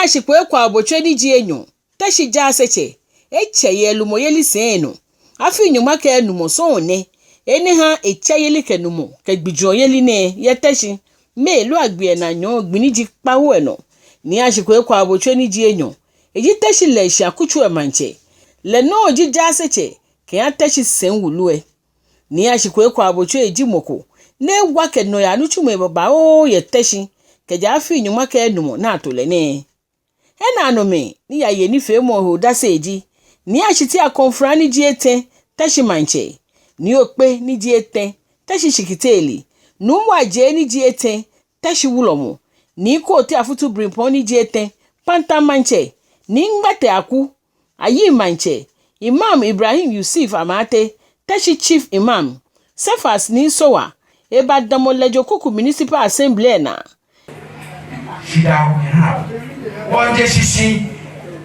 Ashikwei Kwaobotswe ni jienyo Teshie Dzaasetse eche lumo yeli seno afi nyuma ke numo so ne eni ha eche yeli ke numo ke gbijo yeli ne ye Teshie me lu agbe na nyon gbiniji pawo eno Nii Ashikwei Kwaobotswe ni jienyo eji Teshie Lenshie akuchwe manche le no ji Dzaasetse ke ya Teshie senwulue Nii Ashikwei Kwaobotswe eji moko ne gwa ke no ya nuchume baba o ye Teshie ke ja afi nyuma ke numo na to le ne ena no me ni ya ye ni fe mo ho da seji ni ashiti akonfra ni jiete Teshie manche ni okpe ni jiete Teshie shikiteli nu waje ni jiete Teshie wulomo ni ko ti afutu brimpon ni jiete panta manche ni ngbate aku ayi manche Imam Ibrahim Yusuf Amate Teshie chief imam Sefas ni sowa eba damolejo kuku municipal assembly na Shida wanje sisi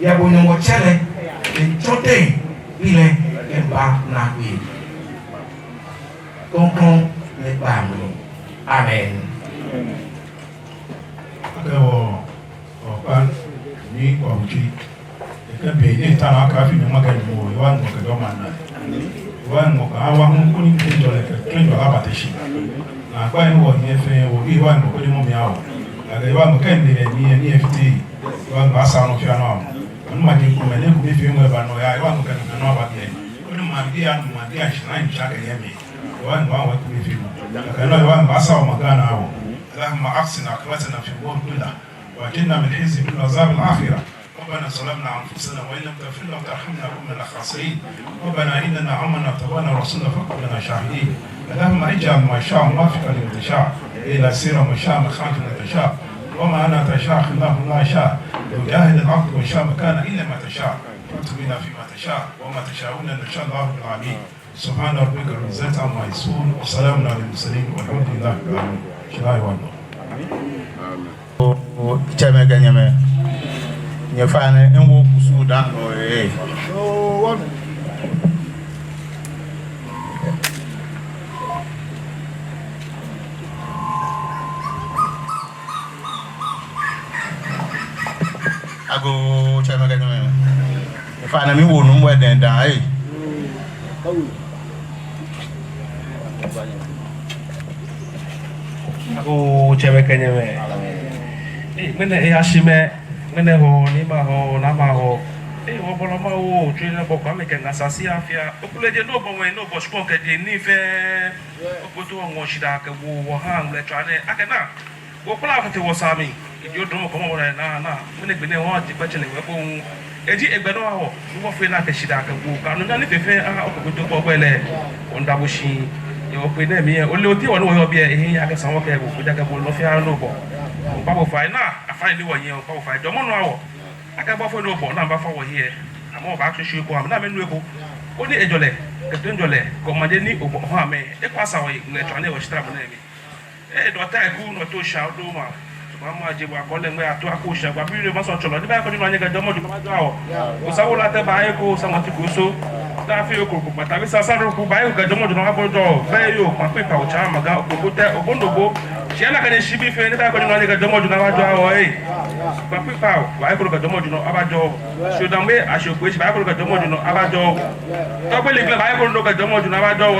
ya bonyongo chele chote ile emba na wi konkon le bamu amen Akewo opan ni Kwaootswe ekebe ni tana ka fi nyama ka mo wa ngo ka do mana wa ngo ka wa ngo ni kendo le ka kendo aba Teshie na kwa ni wo ni fe wo bi wa ngo ko ni mo mi awo aga wa ngo kende ni FT wa ngo asa no fi ano ma di ko mele ko bi fi mo ba no ya wa ngo ka no ba bi ko ni ma di an ma di a shrine chaka yemi wa ngo wa ko bi fi mo ka no wa ngo asa o magana awo اللهم أحسن عاقبتنا في الأمور كلها وأجرنا من خزي من عذاب الآخرة ربنا ظلمنا أنفسنا وإن لم تغفر لنا وترحمنا نكون من الخاسرين ربنا إننا عملنا وتبعنا رسولنا فاكتبنا شاهدين اللهم اجعل ما شاء موافقا لما تشاء إلى سير ما شاء مخالفا لما تشاء وما أنا تشاء خلاف ما شاء لو جاهد العقل وشاء مكان إلا ما تشاء فاكتبنا فيما تشاء وما تشاءون إن شاء الله رب العالمين سبحان ربك رب العزة عما يصفون وسلام على المرسلين والحمد لله رب العالمين. Cheme ganyame nyefane enwo kusu da no ago cheme ganyame nyefane mi wonu mwe den da Aku cewek kenyame. Mana Ashime, mana ho ni ma ho nama ho. Wo bola ma wo jina bo kwa me kenga sasi afia. Okule je no bo we no bo spon ke je ni fe. Okuto ngo shida ke wo hang le trane akena. Wo kula ka te wo sami. Idio do mo ko mo na mana gbe ne wo ti pa chele we bo eji egbe no ho. Wo fe na ke shida ke wo ka no na ni fefe okuto bo gbele onda bo shi. Yo pe na mi o le oti won wo bi ehin aka sanwo ke bo jaga bo lo fi an lo bo pa bo fa na afa ni wo yen pa bo fa do mo no awo aka bo fo lo bo na ba fa wo here amo ba tun shi ko am na me nu eko o ni ejole ke tun jole ko ma de ni o bo ho ame e kwa sa wo le to ne wo shitra bo na mi do ta ku no to sha do ma mama je bo akole ngwe ato akusha gba bi re mo so cholo ni ba ko ni anya ga do mo ju ma do awo o sa wo la te ba e ko sa mo ti ko so ta fi o ko pata bi sa ro ku ba e ga do mo ju na ba do be yo pa pe pa o cha ma ga o ko te o bondogo se na ka ni shibi fe ni ba ko ni anya ga do mo ju na ba do awo pa pe pa wa e ko ga do mo ju no aba do so dan be Ashikwei se ba ko ga do mo ju no aba do to pe le ba e ko ga do mo ju na ba do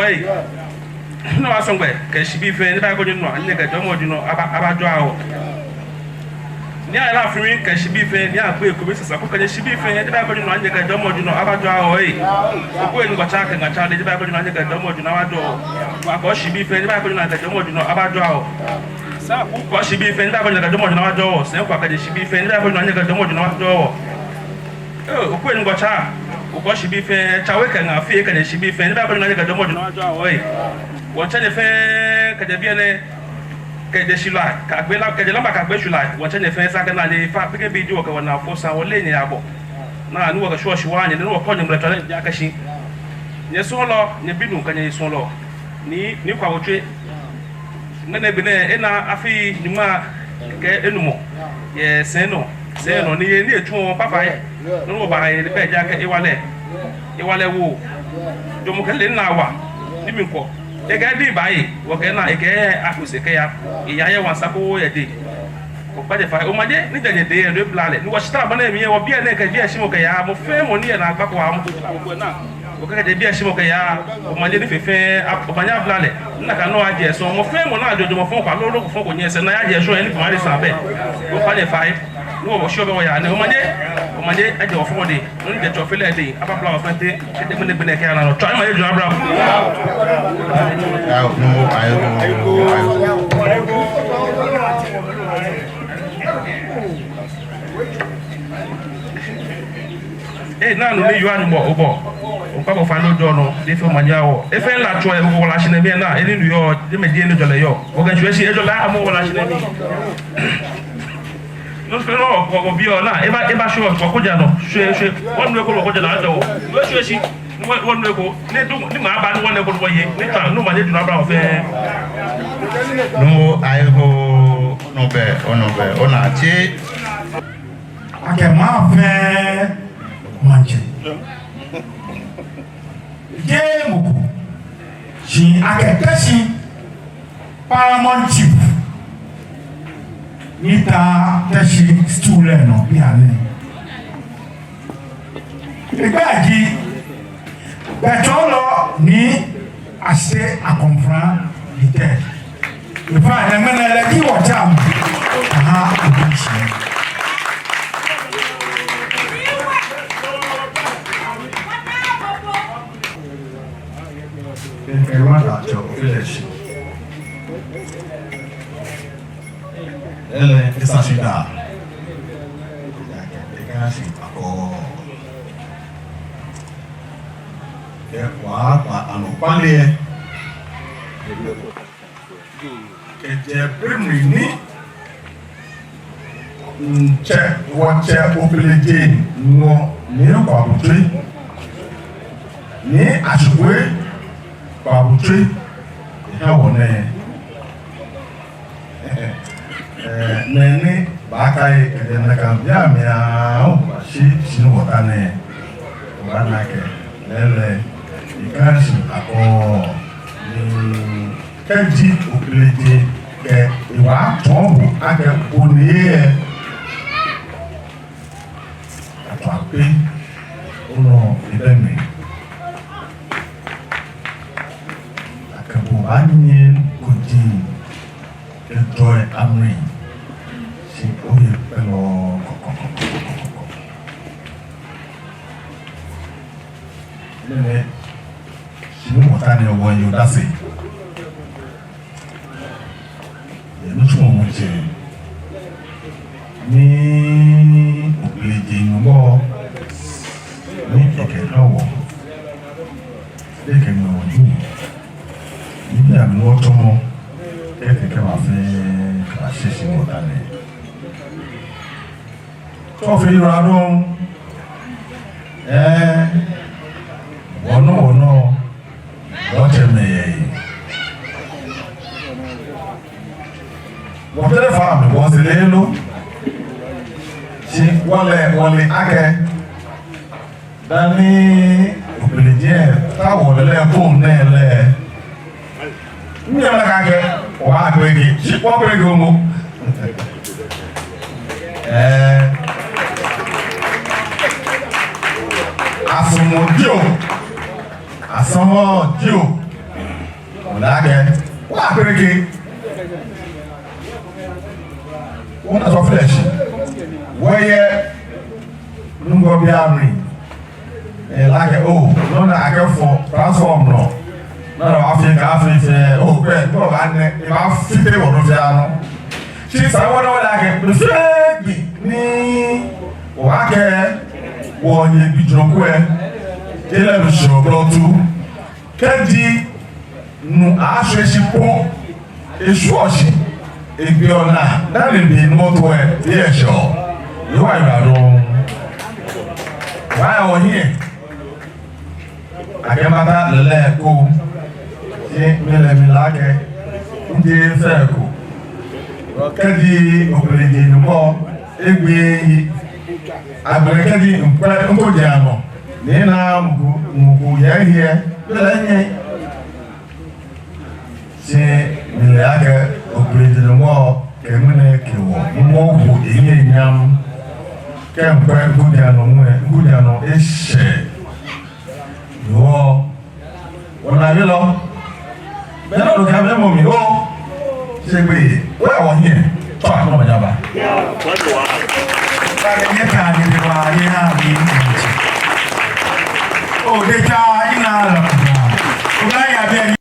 no asongwe ke shibi fe ni ba ko ni no anya ga do mo ju no aba do awo ni ala firi ka shibi fe ni akwe ko bi sasa ko ka shibi fe ni ba ko ni anje ka domo juno abajo awo ko en go cha ka ngacha ni ba ko ni anje ka domo juno abajo wa ko shibi fe ni ba ko ni anje ka domo juno abajo awo sa ku ko shibi fe ni ba ko ni ka domo juno abajo se ko ka shibi fe ni ba ko ni anje ka domo juno abajo ko en go cha ko shibi fe cha we ka nga fe ka shibi fe ni ba ko ni anje ka domo juno abajo awo won cha ne fe ka de bi ne ke de shila ka gbe la ke de lamba ka gbe shila won chene fe sa ka na le fa pike bi jo ka wona fo sa wole ni abo na nu wa sho shiwa ni no ko ni mra tole ja ka shi ne so lo ne binu ka ne so lo ni Kwaootswe ngene bi ne ena afi ni ma ke enumo ye seno ni ni etu papa ye no ba ye be ja ka iwale wo jo mo ke le na wa ni mi ko ega di bayi wo ke na ege akuse ke ya iya ye wan sako ye di Okwaje fa o maje ni jaje de re blale ni washita bana mi wo bia na ka bia shimo ka ya mo fe mo ni na agba ko am ko na o ka de bia shimo ka ya o maje ni fefe o banya blale na ka no aje so mo fe mo na ajojo mo fon kwa lo ko fon ko nyese na ya je so eni ko mari sa be o kwaje fa no wo sho be wo ya ne o maje aje o fon de no de to fele de apa bla o fante de mo ne be ne ka na no try ma je jo abra no ayo na no me yuan bo obo o pa ko fa no do no de fe manya wo e fe la to e wo la shine me na e ni yo de me die no jole yo o ga shwe shi e jola amu wo la shine me no fe no ko bi o na e ba shwe ko ja no shwe won no ko ja na do no shwe shi won no ko ne du ni ma ba no won no ko ye ni ta no ma de du na bra o fe no I ho no be ona chi ake ma fe manche Jemuku she ake Teshie Paramount chief nita Teshie Stool no bi ale Igbaji betolo Nii Ashikwei akonfran ite ifa na menele ki wo jam aha obichi everyone at your village. Ele isashida. Ekasi ako. Kwa anopale. Eje primary ni nche wache opeleje no ni Kwaobotswe. Nii Ashikwei Kwaobotswe wone nene bakai kedena kambia mia shi wotane wanake lele ikansi ako ni keji opeleje ke iwa tombu ake onie atwape ono ibemi Annan kuti enjoy Ammah si oye pelo nene si mo tani owo yo dase no tumo mo je ni opeleje numo ni ekelawo deke no ni Ibi àmì wọ́n tó mọ́ kẹ́kẹ́kẹ́ wà fẹ́ àṣẹ́sí wọ́ta ní tó fi ra lóhun wọ́nà wọ́n tẹ́ mẹ́yẹ̀ yìí wọ́n tẹ́lẹ̀ fa àmì wọ́n ti lé ló ṣe wọ́lẹ̀ ákẹ́ dání òpèlè díẹ̀ táwọn lẹ́lẹ́kùn náà lẹ́ẹ̀ Ndị ọlaka wa akwege chikwa akwege omo asomodio olake wa akwege wona so flesh weye lungo bi amri like no na akefo transform no na Africa oh great no ane e ma fite wo no fi ano chi sa wo no la ke fegi ni o ake wo nye bi joko e ele lu sho blotu keji nu Ashikwei esu oshi egbe ona na le bi moto e ye sho yo wa ira do wa o here akemata lele ko mele milake ndi feko kadi opeleje numo egbe yi agbere kadi nkoje ano ni na mugu yehie belenye se milake opeleje numo kemene kewo mo eye nyam kempe gudiano eshe yo wona yelo bena lo ka mo mi o segbe wa won here to akọ majaba ye ka ni de wa ye ha mi o de cha ina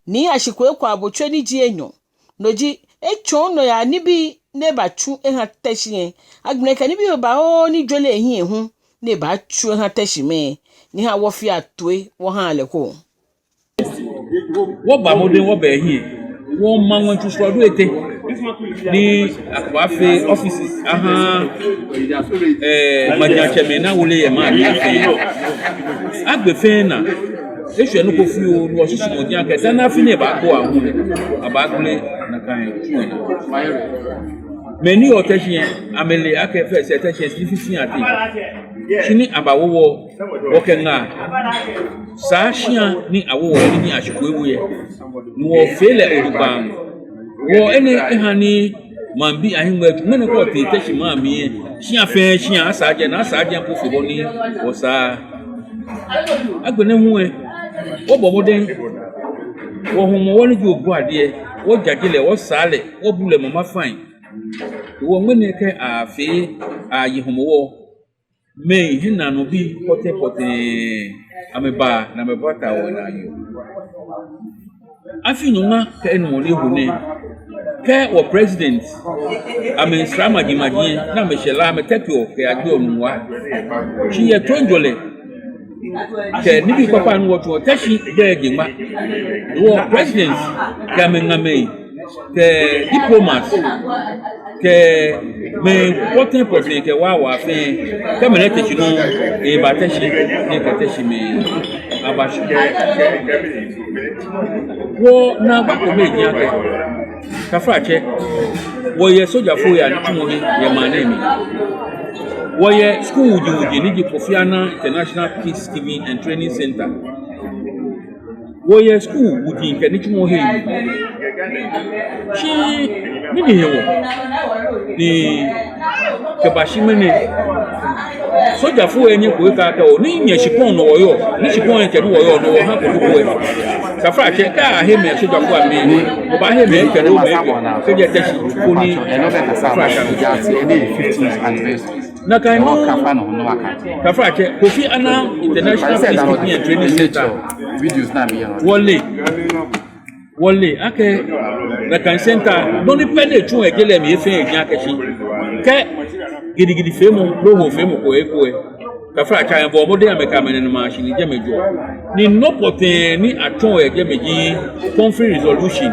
Nii Ashikwei Kwaobotswe ni ji enyo noji echon no ya nibi ne ba chu ha Teshie agbene ka nibi ba o ni dwele ehin ehun ne ba chu ha Teshie me ni ha wo fi atoe wo ha aleko wo ba mo den wo ba ehin wo ma won tu so do ete ni akwafe offices aha majancheme na wole ye ma ni afi agbefe na Teshie no kofi o no so mo dia ka sana fi ne ba ko ahu abagule na kan many o Teshie amele aka fe se Teshie sifisi ati chini abawo wo kenga sa hia ni awo ni Ashikwei wo ye no wo fele oduban wo ene ehani mambi ahimwe mene ko te Teshie mami hia fe hia asaje na asaje mpofu bo ni wo sa agbene hu e wo bomoden wo homo woni ju ogu ade wo jagile wo sale wo bule mama fine wo mene ke afi ayi homo wo me hina no bi pote ameba na mebota wo na yo afi nyuma ke enu le hune ke wo president ame srama gimagie na me shela me tekio ke agbe onwa chi ye tonjole ke nibi papa no wo Teshie beg ma wo president ke me ngame ke diplomats ke me pote ke wa fe ke me Teshie no e ba Teshie ne ke Teshie me abashu wo na ba ko meji ake ka frache wo ye soja fo ya ntumo ye manemi wo ye school wuji ni ji Kofi Annan International Peacekeeping and Training Center wo ye school wuji ke ni tumo he chi ni hewo ni ke bashimene soja fo enye ko ka ka o ni nya shipon no wo ni shipon ke no wo no ha ko ko e ka frache ka he me soja fo ame ni o ba he me ke no me ke je Teshie ko ni frache any 15th anniversary na kan no ka frache Kofi Annan International Peacekeeping and Training Center videos na me wole ake na kan center no ni pede tun egele mi efe ejan akeshi ke gidigidi femu loho femu ko e ka fracha en bo mode ameka menen ma shini jemejo ni no poten ni aton ejemeji conflict resolution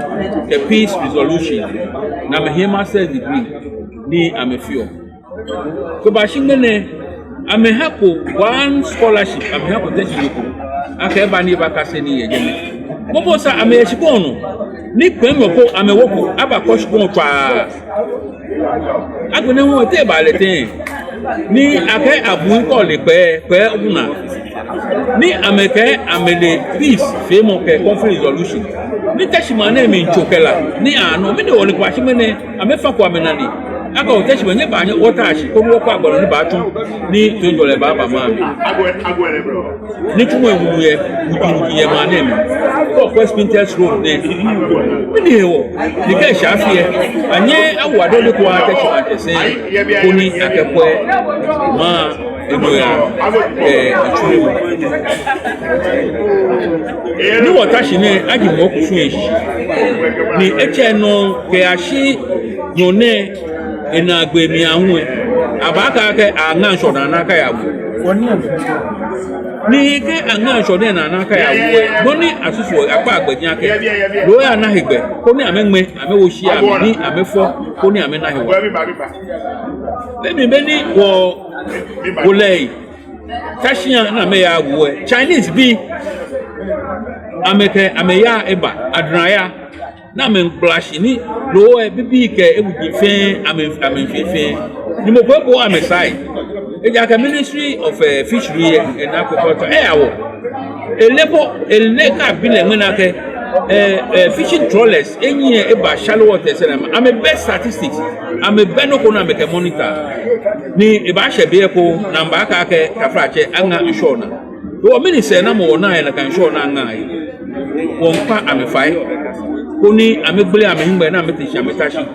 the peace resolution na me him master degree ni amefio ko ba shingene ame hako one scholarship ame hako Teshie ko aka eba ni ba kase ni ejeme bobo sa ame shikonu ni kwemo ko ame woko aba ko shikonu twa agbene won te ba le tin ni ake abu ko le pe una ni ameke amele peace femo ke conflict resolution ni Teshie mane mi chokela ni ano mi de woni kwa shimene amefa kwa menani aka o Teshie nye ba anya otashi ko wo kwa agboro ni ba tun ni tonjole ba ba ma mi ni tumo ewu ye wuju ye mane mi ko question test road ne ni hewo ni ke shafie anye awado ni kwa Teshie antese ko ni akekwe ma eboya atunu ni wotashi ne aji mo ku fun eshi ni eche no ke ashi yone ena agbe mi ahun abaka ke angan so na naka ya bu ni ke angan so na naka ya bu bo ni asusu apa agbejan ke lo ya na higbe ko ni amegme amewo shi ami ni amefo ko ni amena hewo le mi be ni wo lei Teshie na me ya wo Chinese bi ameke ameya eba adraya na me splash ni lo e bibi ke ebuji fe amenfefe ni mo ko amesai eja ka Ministry of Fishery and Aquaculture awo eleka bile ngena ke fishing trawlers any eba shallow water I'm a best statistics I'm a benoko na make monitor ni eba shebe ko na mbaka ke kafrache anga nshona do mini se na mo na na kan shona anga yi wonpa ame fai kuni ame gbele ame hingbe na meti shametashi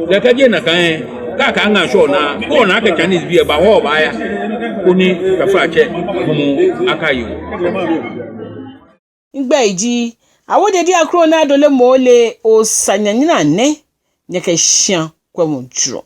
le kaje na kan ka anga shona ko na ka Chinese bi eba ho ba ya kuni kafrache mu akayo ngba iji awodede Akrong na dole mole o sanyanyina ne nyeke hia kwamudro